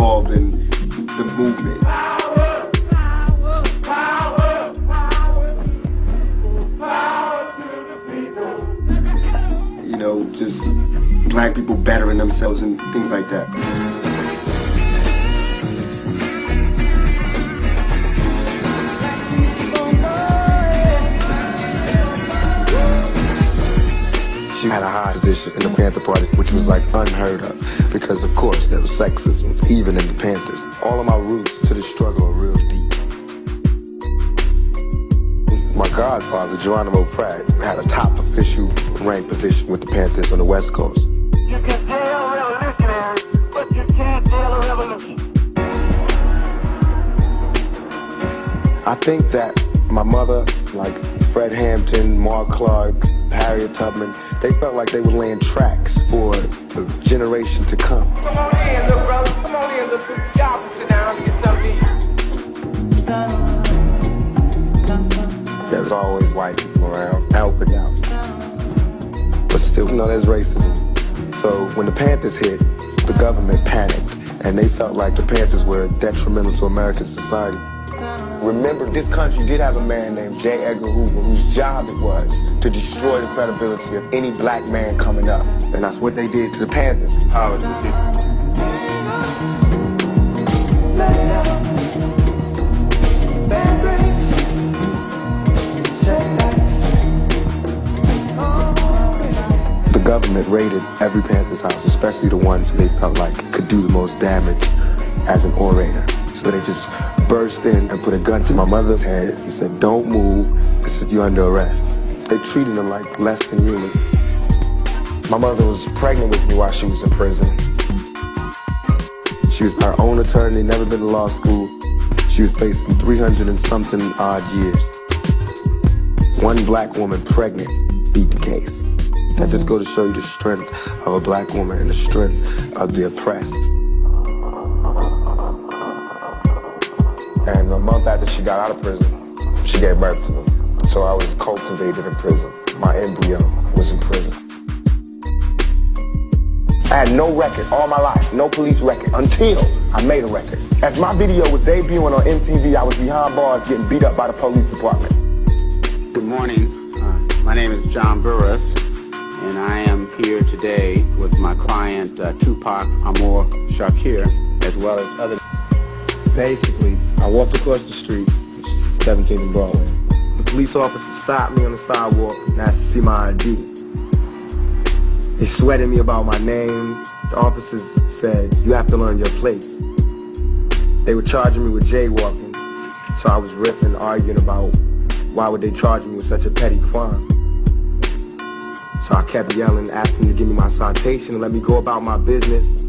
involved in the movement. Power, power, power, power to the people. You know, just black people bettering themselves and things like that. She had a high position in the Panther Party, which was like unheard of, because of course there was sexism even in the Panthers. All of my roots to the struggle are real deep. My godfather, Geronimo Pratt, had a top official rank position with the Panthers on the West Coast. You can tell revolutionary, but you can't tell a revolution. I think that my mother, like Fred Hampton, Mark Clark, Harriet Tubman, they felt like they were laying tracks for the generation to come. Come on in, little brother. Come on in, let's put the job and sit down and get something to eat. There's always white people around helping out. But still, you know, there's racism. So when the Panthers hit, the government panicked, and they felt like the Panthers were detrimental to American society. Remember, this country did have a man named J. Edgar Hoover, whose job it was to destroy the credibility of any black man coming up. And that's what they did to the Panthers. Power to the people. The government raided every Panthers house, especially the ones they felt like could do the most damage as an orator. So they just burst in and put a gun to my mother's head and said, "Don't move, you're under arrest." They treated them like less than human. My mother was pregnant with me while she was in prison. She was her own attorney, never been to law school. She was facing 300 and something odd years. One black woman pregnant beat the case. That just goes to show you the strength of a black woman and the strength of the oppressed. And a month after she got out of prison, she gave birth to me. So I was cultivated in prison. My embryo was in prison. I had no record all my life, no police record, until I made a record. As my video was debuting on MTV, I was behind bars getting beat up by the police department. Good morning. My name is John Burris, and I am here today with my client, Tupac Amour Shakir, as well as other. Basically, I walked across the street, 17th and Broadway. The police officer stopped me on the sidewalk and asked to see my ID. They sweated me about my name. The officers said, "You have to learn your place." They were charging me with jaywalking, so I was riffing, arguing about why would they charge me with such a petty crime. So I kept yelling, asking them to give me my citation and let me go about my business.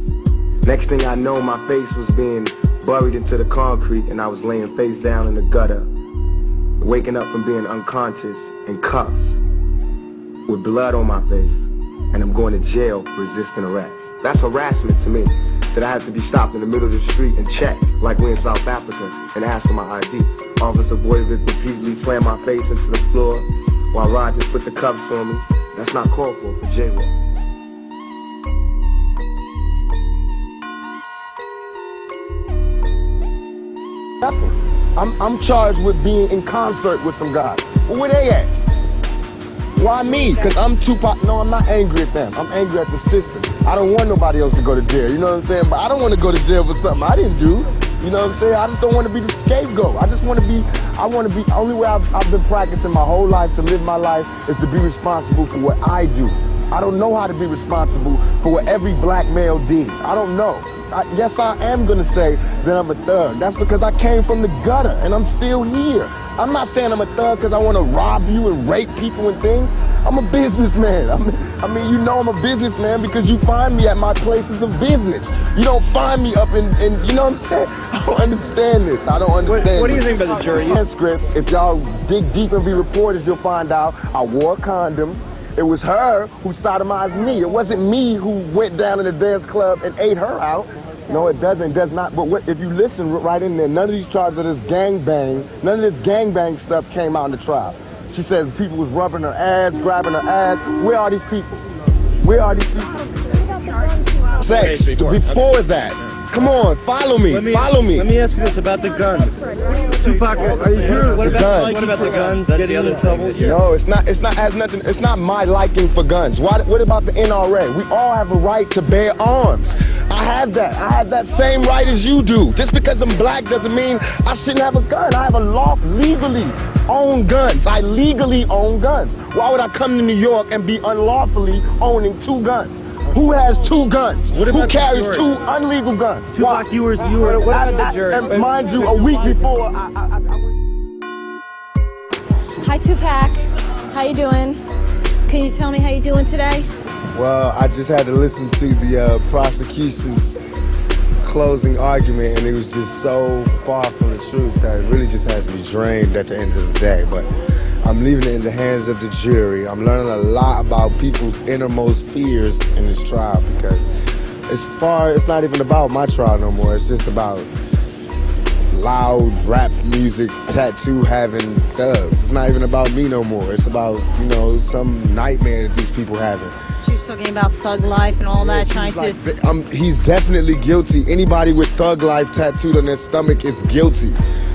Next thing I know, my face was being buried into the concrete and I was laying face down in the gutter, waking up from being unconscious in cuffs with blood on my face, and I'm going to jail for resisting arrest. That's harassment to me, that I have to be stopped in the middle of the street and checked like we're in South Africa and asked for my ID. Officer Boyvik repeatedly slammed my face into the floor while Rogers put the cuffs on me. That's not called for jaywalking. I'm charged with being in concert with some guys. Well, where they at? Why me? Because I'm Tupac. No, I'm not angry at them. I'm angry at the system. I don't want nobody else to go to jail. You know what I'm saying? But I don't want to go to jail for something I didn't do. You know what I'm saying? I just don't want to be the scapegoat. I want to be, the only way I've been practicing my whole life to live my life is to be responsible for what I do. I don't know how to be responsible for what every black male did. I don't know. Yes, I am going to say that I'm a thug. That's because I came from the gutter and I'm still here. I'm not saying I'm a thug because I want to rob you and rape people and things. I'm a businessman. I mean, you know I'm a businessman because you find me at my places of business. You don't find me up in you know what I'm saying? I don't understand this. I don't understand. What do you think about the jury? Transcripts, if y'all dig deep and be reporters, you'll find out I wore a condom. It was her who sodomized me. It wasn't me who went down in the dance club and ate her out. No, it does not. But if you listen right in there, none of these charges of this gangbang, none of this gangbang stuff came out in the trial. She says people was rubbing her ass, grabbing her ass. Where are these people? Where are these people? Sex. Before that. Come on, follow me. Follow me. Let me ask you this about the guns. Tupac, are you sure? What about the guns? That's the other trouble. No, it's not has nothing. It's not my liking for guns. What about the NRA? We all have a right to bear arms. I have that. I have that same right as you do. Just because I'm black doesn't mean I shouldn't have a gun. I have a legally own guns. I legally own guns. Why would I come to New York and be unlawfully owning 2 guns? Who has 2 guns? Who carries 2 illegal guns? Tupac, you were. What about the jury? And mind you, a week before, Hi, Tupac. How you doing? Can you tell me how you doing today? well, I just had to listen to the prosecution's closing argument, and it was just so far from the truth that it really just has me drained at the end of the day. But I'm leaving it in the hands of the jury. I'm learning a lot about people's innermost fears in this trial, because it's not even about my trial no more. It's just about loud rap music, tattoo having thugs. It's not even about me no more. It's about, some nightmare that these people having. She's talking about thug life and all that, trying to... He's definitely guilty. Anybody with thug life tattooed on their stomach is guilty.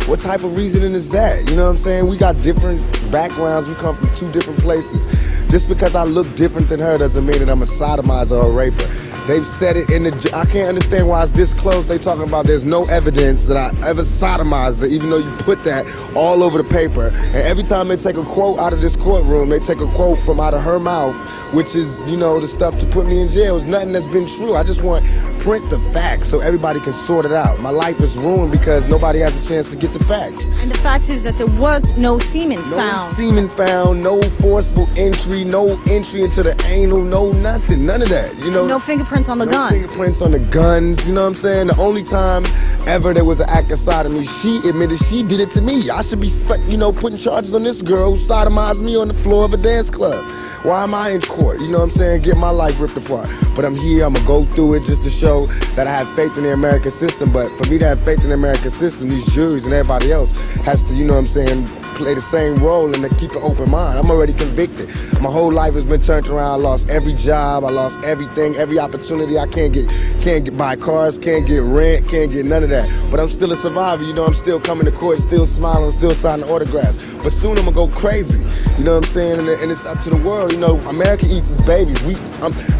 What type of reasoning is that? You know what I'm saying? We got different backgrounds. We come from 2 different places. Just because I look different than her doesn't mean that I'm a sodomizer or a raper. They've said it I can't understand why it's this close. They talking about there's no evidence that I ever sodomized her, even though you put that all over the paper. And every time they take a quote out of this courtroom, they take a quote from out of her mouth, which is, the stuff to put me in jail. It's nothing that's been true. I just want print the facts so everybody can sort it out. My life is ruined because nobody has a chance to get the facts. And the fact is that there was no semen found. No semen found, no forcible entry, no entry into the anal, no nothing, none of that. No fingerprints on the gun. No fingerprints on the guns, you know what I'm saying? The only time ever there was an act of sodomy, she admitted she did it to me. I should be, putting charges on this girl who sodomized me on the floor of a dance club. Why am I in court? You know what I'm saying? Get my life ripped apart. But I'm here, I'm gonna go through it just to show that I have faith in the American system. But for me to have faith in the American system, these juries and everybody else has to, play the same role and to keep an open mind. I'm already convicted. My whole life has been turned around. I lost every job, I lost everything, every opportunity. I can't get buy cars, can't get rent, can't get none of that. But I'm still a survivor, I'm still coming to court, still smiling, still signing autographs. But soon I'm gonna go crazy, you know what I'm saying? And it's up to the world, America eats its babies.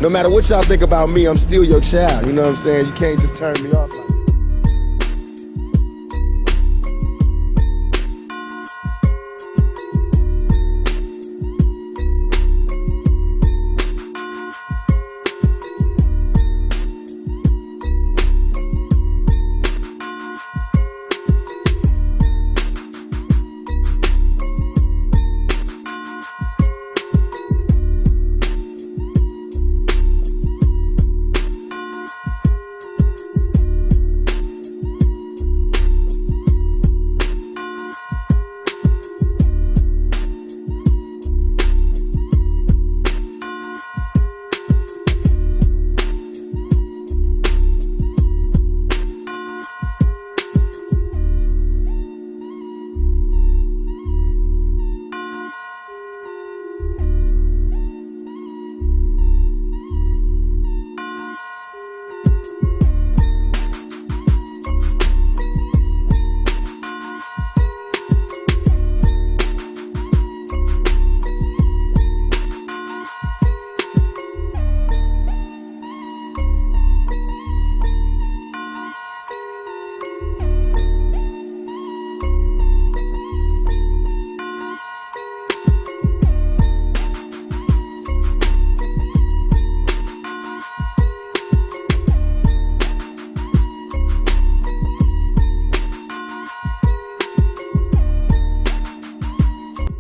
No matter what y'all think about me, I'm still your child, you know what I'm saying? You can't just turn me off like that.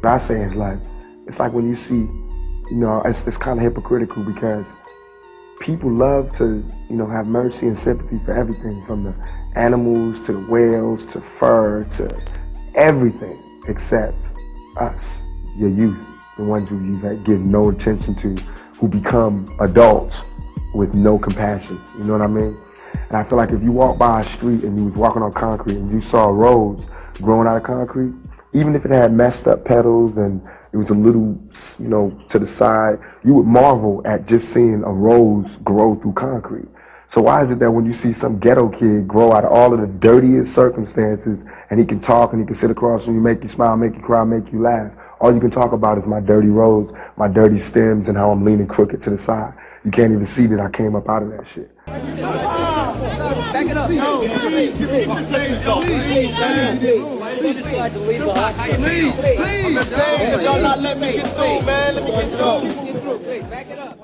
What I say is it's like when you see, it's kind of hypocritical because people love to, have mercy and sympathy for everything, from the animals to the whales to fur to everything except us, your youth, the ones who you've given no attention to, who become adults with no compassion, you know what I mean? And I feel like if you walk by a street and you was walking on concrete and you saw roads growing out of concrete, even if it had messed up petals and it was a little, to the side, you would marvel at just seeing a rose grow through concrete. So why is it that when you see some ghetto kid grow out of all of the dirtiest circumstances and he can talk and he can sit across from you, make you smile, make you cry, make you laugh, all you can talk about is my dirty roads, my dirty stems, and how I'm leaning crooked to the side. You can't even see that I came up out of that shit. Back it up. No, please decide to leave the hospital. Please. Y'all not let me get through, man. Let me get through. Please, back it up.